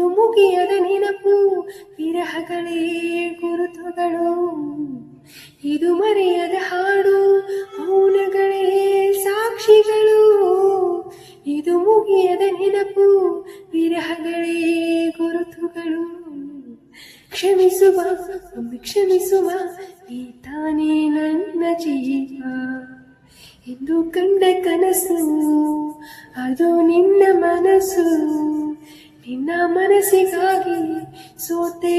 ಇದು ಮುಗಿಯದ ನೆನಪು ವಿರಹಗಳೇ ಗುರುತುಗಳು, ಇದು ಮರೆಯದ ಹಾಡು ಮೌನಗಳೇ ಸಾಕ್ಷಿಗಳು, ಇದು ಮುಗಿಯದ ನೆನಪು ವಿರಹಗಳೇ ಗುರುತುಗಳು. ಕ್ಷಮಿಸುವ ಒಮ್ಮೆ ಕ್ಷಮಿಸುವ, ನೀ ತಾನೇ ನನ್ನ ಜೀವ ಎಂದು ಕಂಡ ಕನಸು, ಅದು ನಿನ್ನ ಮನಸ್ಸು. ನಿನ್ನ ಮನಸ್ಸಿಗಾಗಿ ಸೋತೆ